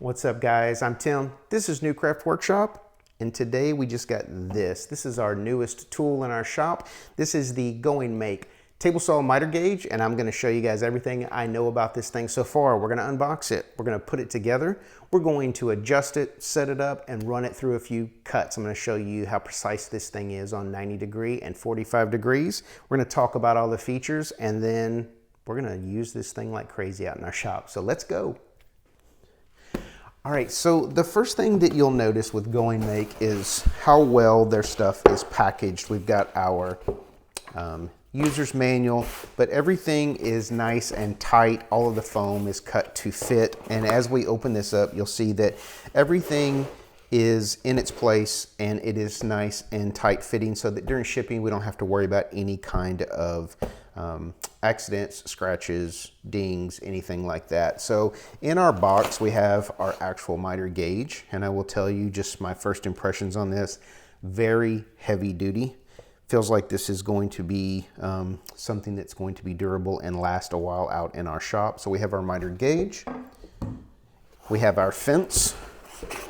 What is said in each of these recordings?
What's up, guys? I'm Tim. This is New Craft Workshop, and today we just got this. This is our newest tool in our shop. This is the GOINGMAKE table saw miter gauge, and I'm going to show you guys everything I know about this thing so far. We're going to unbox it. We're going to put it together. We're going to adjust it, set it up, and run it through a few cuts. I'm going to show you how precise this thing is on 90° and 45 degrees. We're going to talk about all the features, and then we're going to use this thing like crazy out in our shop. So let's go. All right, so the first thing that you'll notice with GOINGMAKE is how well their stuff is packaged. We've got our user's manual, but everything is nice and tight. All of the foam is cut to fit. And as we open this up, you'll see that everything is in its place and it is nice and tight fitting so that during shipping, we don't have to worry about any kind of accidents, scratches, dings, anything like that. So in our box, we have our actual miter gauge, and I will tell you just my first impressions on this. Very heavy duty. Feels like this is going to be something that's going to be durable and last a while out in our shop. So we have our miter gauge. We have our fence,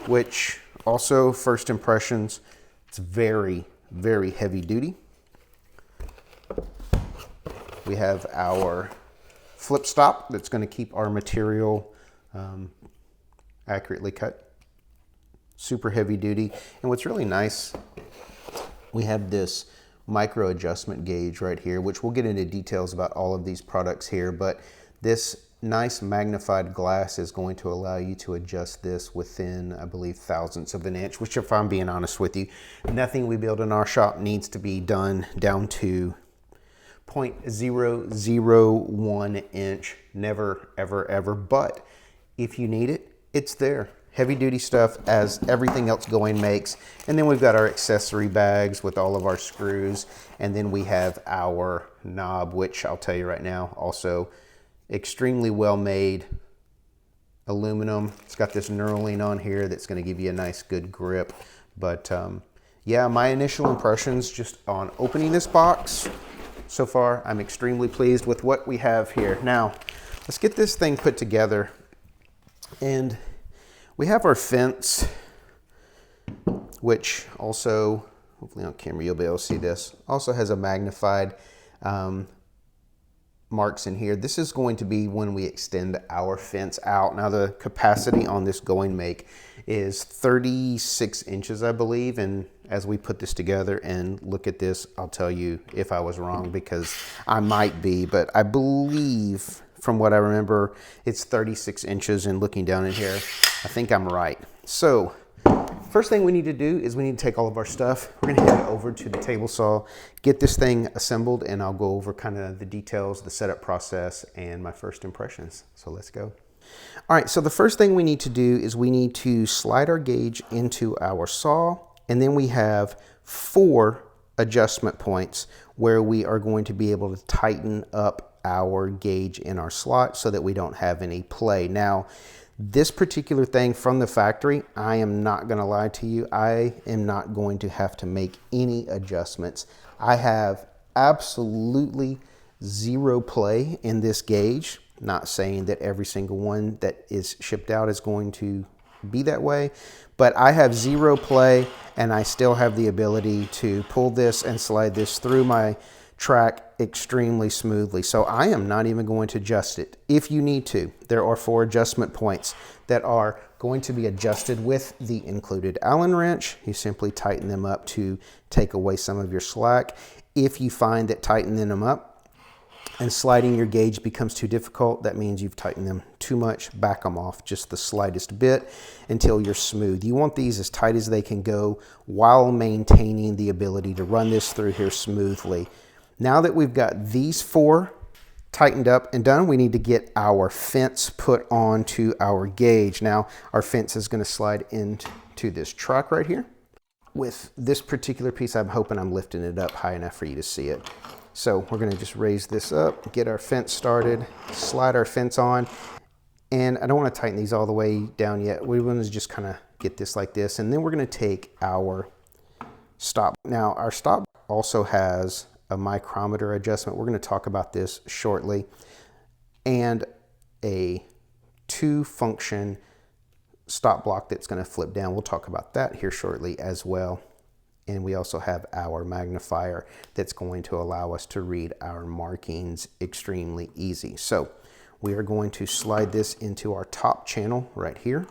which also first impressions, it's very, very heavy duty. We have our flip stop that's going to keep our material accurately cut. Super heavy duty. And what's really nice, we have this micro adjustment gauge right here, which we'll get into details about all of these products here, but this nice magnified glass is going to allow you to adjust this within, I believe, thousandths of an inch, which, if I'm being honest with you, nothing we build in our shop needs to be done down to 0.001 inch. Never, ever, ever. But if you need it, it's there. Heavy duty stuff, as everything else GOINGMAKE's. And then we've got our accessory bags with all of our screws. And then we have our knob, which I'll tell you right now, also extremely well made. Aluminum. It's got this knurling on here that's going to give you a nice good grip. But yeah, my initial impressions just on opening this box, so far, I'm extremely pleased with what we have here. Now, let's get this thing put together. And we have our fence, which also, hopefully on camera you'll be able to see this, also has a magnified marks in here. This is going to be when we extend our fence out. Now, the capacity on this GOINGMAKE is 36 inches, I believe, and as we put this together and look at this, I'll tell you if I was wrong, because I might be, but I believe from what I remember, it's 36 inches, and looking down in here, I think I'm right. So first thing we need to do is we need to take all of our stuff. We're gonna head over to the table saw, get this thing assembled, and I'll go over kind of the details, the setup process, and my first impressions. So let's go. All right, so the first thing we need to do is we need to slide our gauge into our saw, and then we have 4 adjustment points where we are going to be able to tighten up our gauge in our slot so that we don't have any play. Now, this particular thing from the factory, I am not going to lie to you, I am not going to have to make any adjustments. I have absolutely zero play in this gauge. Not saying that every single one that is shipped out is going to be that way, but I have zero play, and I still have the ability to pull this and slide this through my track extremely smoothly. So I am not even going to adjust it. If you need to, there are 4 adjustment points that are going to be adjusted with the included Allen wrench. You simply tighten them up to take away some of your slack. If you find that tightening them up and sliding your gauge becomes too difficult, that means you've tightened them too much. Back them off just the slightest bit until you're smooth. You want these as tight as they can go while maintaining the ability to run this through here smoothly. Now that we've got these 4 tightened up and done, we need to get our fence put onto our gauge. Now, our fence is going to slide into this truck right here. With this particular piece, I'm hoping I'm lifting it up high enough for you to see it. So we're going to just raise this up, get our fence started, slide our fence on, and I don't want to tighten these all the way down yet. We want to just kind of get this like this, and then we're going to take our stop. Now, our stop also has a micrometer adjustment. We're going to talk about this shortly, and a 2-function stop block that's going to flip down. We'll talk about that here shortly as well. And we also have our magnifier that's going to allow us to read our markings extremely easy. So we are going to slide this into our top channel right here.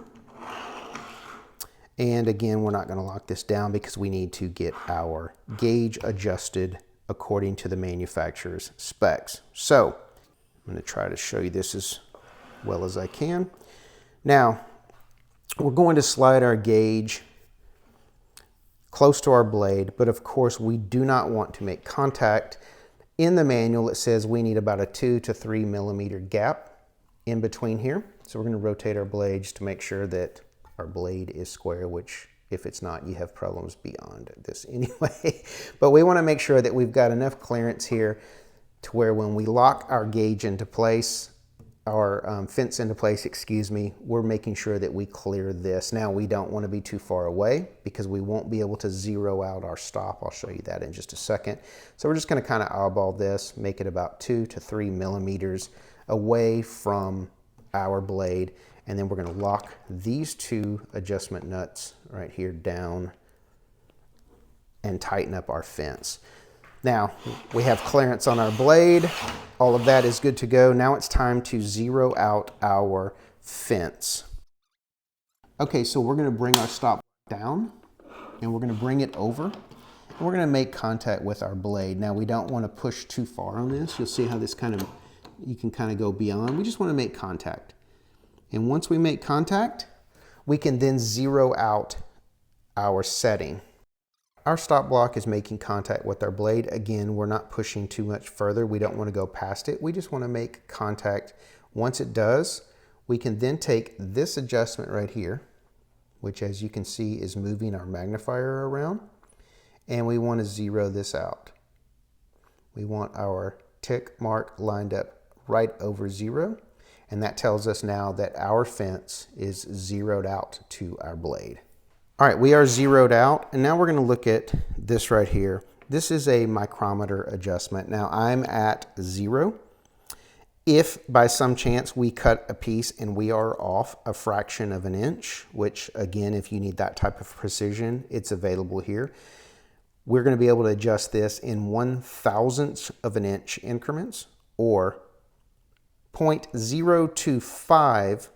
And again, we're not going to lock this down because we need to get our gauge adjusted according to the manufacturer's specs. So I'm going to try to show you this as well as I can. Now, we're going to slide our gauge close to our blade, but of course we do not want to make contact. In the manual, it says we need about a 2 to 3 millimeter gap in between here. So we're going to rotate our blades to make sure that our blade is square, which if it's not, you have problems beyond this anyway. But we want to make sure that we've got enough clearance here to where when we lock our gauge into place, our fence into place, excuse me, we're making sure that we clear this. Now, we don't want to be too far away because we won't be able to zero out our stop. I'll show you that in just a second. So we're just going to kind of eyeball this, make it about 2 to 3 millimeters away from our blade. And then we're going to lock these two adjustment nuts right here down and tighten up our fence. Now, we have clearance on our blade. All of that is good to go. Now it's time to zero out our fence. Okay, so we're going to bring our stop down and we're going to bring it over. And we're going to make contact with our blade. Now, we don't want to push too far on this. You'll see how this you can kind of go beyond. We just want to make contact. And once we make contact, we can then zero out our setting. Our stop block is making contact with our blade. Again, we're not pushing too much further. We don't want to go past it. We just want to make contact. Once it does, we can then take this adjustment right here, which as you can see is moving our magnifier around, and we want to zero this out. We want our tick mark lined up right over 0. And that tells us now that our fence is zeroed out to our blade. All right, we are zeroed out, and now we're going to look at this right here. This is a micrometer adjustment. Now I'm at 0. If by some chance we cut a piece and we are off a fraction of an inch, which again, if you need that type of precision, it's available here. We're going to be able to adjust this in 1/1000th of an inch increments or 0.025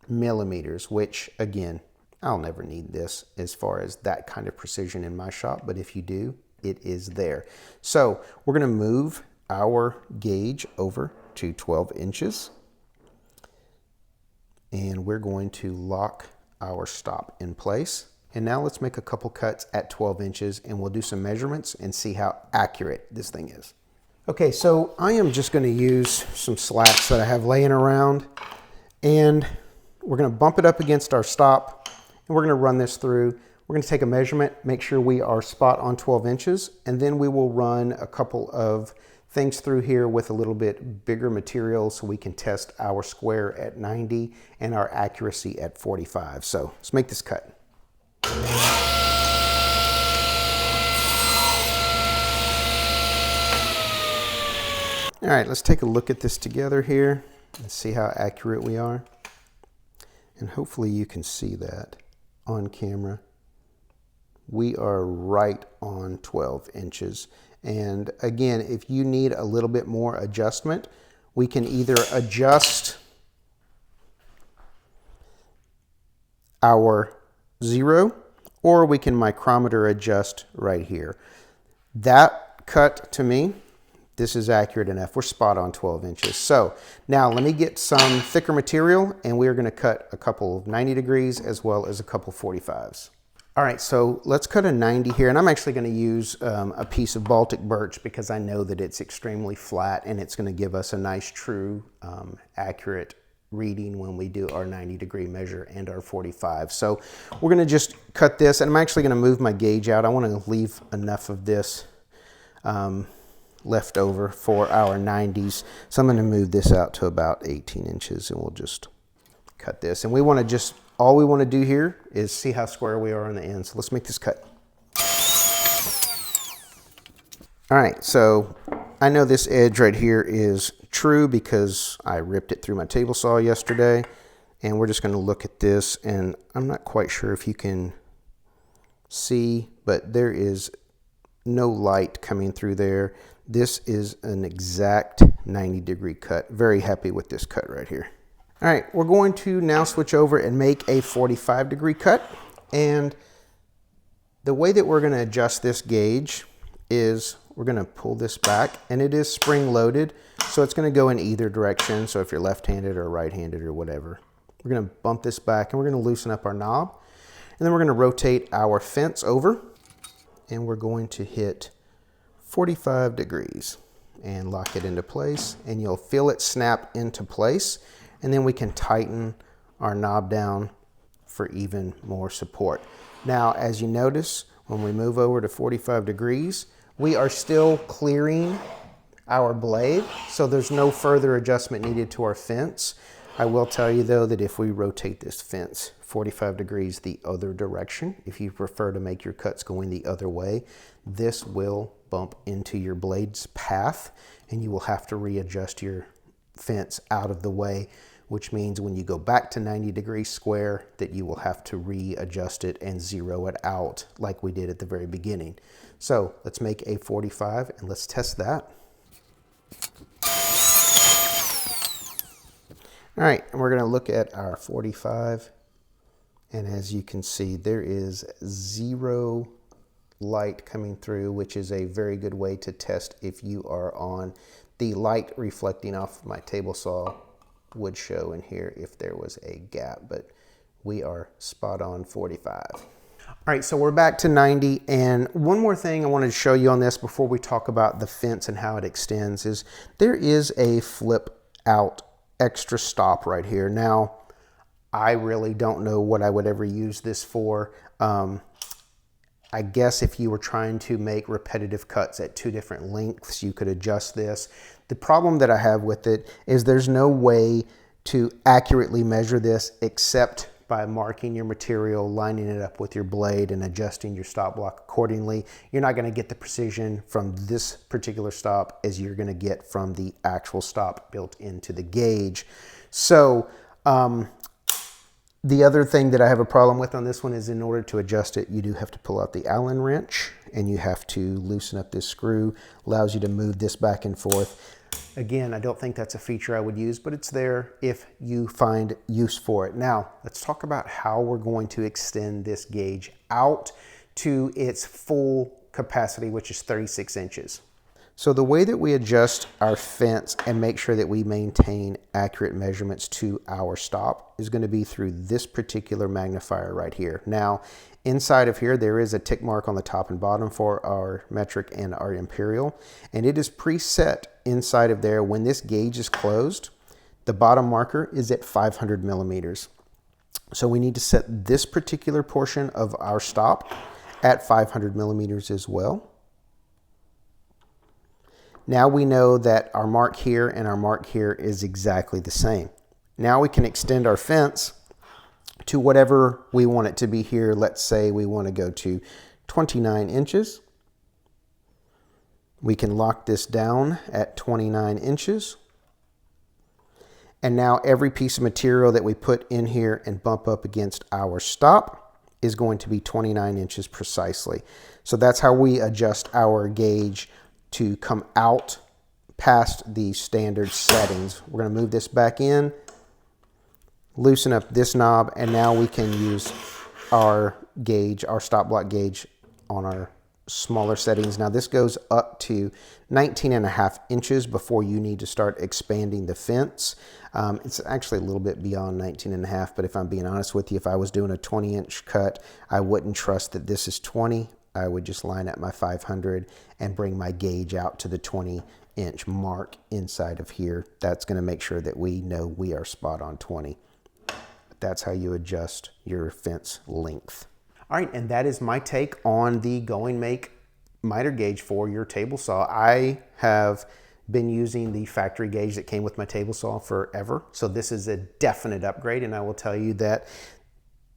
millimeters, which again, I'll never need this as far as that kind of precision in my shop, but if you do, it is there. So we're going to move our gauge over to 12 inches and we're going to lock our stop in place. And now let's make a couple cuts at 12 inches and we'll do some measurements and see how accurate this thing is. Okay, so I am just going to use some slats that I have laying around and we're going to bump it up against our stop and we're going to run this through. We're going to take a measurement, make sure we are spot on 12 inches, and then we will run a couple of things through here with a little bit bigger material so we can test our square at 90 and our accuracy at 45. So let's make this cut. All right, let's take a look at this together here and see how accurate we are. And hopefully you can see that on camera. We are right on 12 inches. And again, if you need a little bit more adjustment, we can either adjust our 0 or we can micrometer adjust right here. That cut to me, this is accurate enough. We're spot on 12 inches. So now let me get some thicker material and we are going to cut a couple of 90 degrees as well as a couple 45s. All right, so let's cut a 90 here, and I'm actually going to use a piece of Baltic birch because I know that it's extremely flat and it's going to give us a nice, true, accurate reading when we do our 90-degree measure and our 45. So we're going to just cut this, and I'm actually going to move my gauge out. I want to leave enough of this left over for our 90s. So I'm going to move this out to about 18 inches, and we'll just cut this. And we want to just, all we want to do here is see how square we are on the end. So let's make this cut. All right, so I know this edge right here is true because I ripped it through my table saw yesterday. And we're just going to look at this, and I'm not quite sure if you can see, but there is no light coming through there. This is an exact 90-degree cut. Very happy with this cut right here. All right, we're going to now switch over and make a 45-degree cut. And the way that we're going to adjust this gauge is we're going to pull this back, and it is spring loaded, so it's going to go in either direction. So if you're left-handed or right-handed or whatever, we're going to bump this back, and we're going to loosen up our knob, and then we're going to rotate our fence over, and we're going to hit 45 degrees and lock it into place, and you'll feel it snap into place, and then we can tighten our knob down for even more support. Now, as you notice, when we move over to 45 degrees, we are still clearing our blade, so there's no further adjustment needed to our fence. I will tell you though that if we rotate this fence 45 degrees the other direction, if you prefer to make your cuts going the other way, this will bump into your blade's path, and you will have to readjust your fence out of the way, which means when you go back to 90 degrees square that you will have to readjust it and zero it out like we did at the very beginning. So let's make a 45 and let's test that. All right, and we're going to look at our 45, and as you can see, there is zero light coming through, which is a very good way to test if you are on. The light reflecting off my table saw would show in here if there was a gap, but we are spot on 45. All right, so we're back to 90, and one more thing I wanted to show you on this before we talk about the fence and how it extends is there is a flip out extra stop right here. Now, I really don't know what I would ever use this for. I guess if you were trying to make repetitive cuts at two different lengths, you could adjust this. The problem that I have with it is there's no way to accurately measure this except by marking your material, lining it up with your blade, and adjusting your stop block accordingly. You're not going to get the precision from this particular stop as you're going to get from the actual stop built into the gauge. So the other thing that I have a problem with on this one is in order to adjust it, you do have to pull out the Allen wrench, and you have to loosen up this screw. Allows you to move this back and forth. Again, I don't think that's a feature I would use, but it's there if you find use for it. Now, let's talk about how we're going to extend this gauge out to its full capacity, which is 36 inches. So the way that we adjust our fence and make sure that we maintain accurate measurements to our stop is going to be through this particular magnifier right here. Now, inside of here, there is a tick mark on the top and bottom for our metric and our imperial, and it is preset inside of there. When this gauge is closed, the bottom marker is at 500 millimeters. So we need to set this particular portion of our stop at 500 millimeters as well. Now we know that our mark here and our mark here is exactly the same. Now we can extend our fence to whatever we want it to be here. Let's say we want to go to 29 inches. We can lock this down at 29 inches. And now every piece of material that we put in here and bump up against our stop is going to be 29 inches precisely. So that's how we adjust our gauge to come out past the standard settings. We're going to move this back in, loosen up this knob, and now we can use our gauge, our stop block gauge, on our smaller settings. Now this goes up to 19.5 inches before you need to start expanding the fence. It's actually a little bit beyond 19.5, but if I'm being honest with you, if I was doing a 20-inch cut, I wouldn't trust that this is 20. I would just line up my 500 and bring my gauge out to the 20-inch mark inside of here. That's going to make sure that we know we are spot on 20. That's how you adjust your fence length. All right, and that is my take on the GOINGMAKE miter gauge for your table saw. I have been using the factory gauge that came with my table saw forever, so this is a definite upgrade, and I will tell you that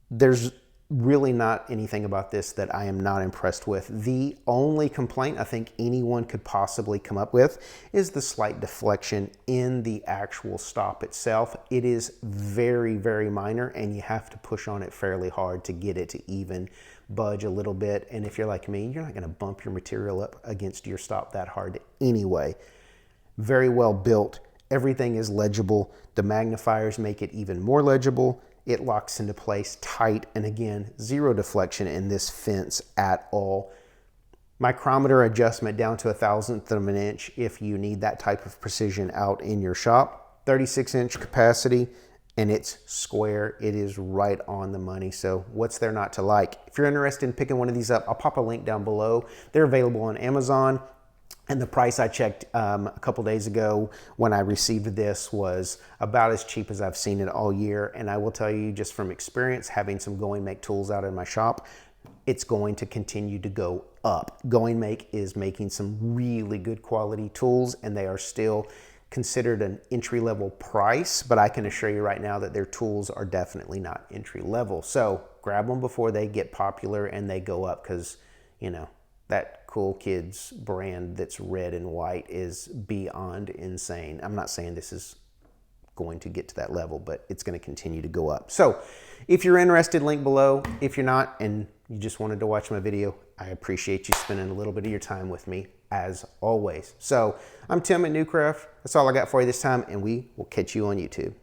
there's Really not anything about this that I am not impressed with. The only complaint I think anyone could possibly come up with is the slight deflection in the actual stop itself. It is very, very minor, and you have to push on it fairly hard to get it to even budge a little bit. And if you're like me, you're not going to bump your material up against your stop that hard anyway. Very well built. Everything is legible. The magnifiers make it even more legible. It locks into place tight, and again, zero deflection in this fence at all. Micrometer adjustment down to 1/1000th of an inch if you need that type of precision out in your shop. 36-inch capacity, and it's square. It is right on the money, so what's there not to like? If you're interested in picking one of these up, I'll pop a link down below. They're available on Amazon. And the price I checked a couple days ago when I received this was about as cheap as I've seen it all year. And I will tell you, just from experience, having some GOINGMAKE tools out in my shop, it's going to continue to go up. GOINGMAKE is making some really good quality tools, and they are still considered an entry-level price, but I can assure you right now that their tools are definitely not entry-level. So grab them before they get popular and they go up, because, you know, that Cool Kids brand that's red and white is beyond insane. I'm not saying this is going to get to that level, but it's going to continue to go up. So if you're interested, link below. If you're not and you just wanted to watch my video, I appreciate you spending a little bit of your time with me as always. So I'm Tim at Newcraft. That's all I got for you this time, and we will catch you on YouTube.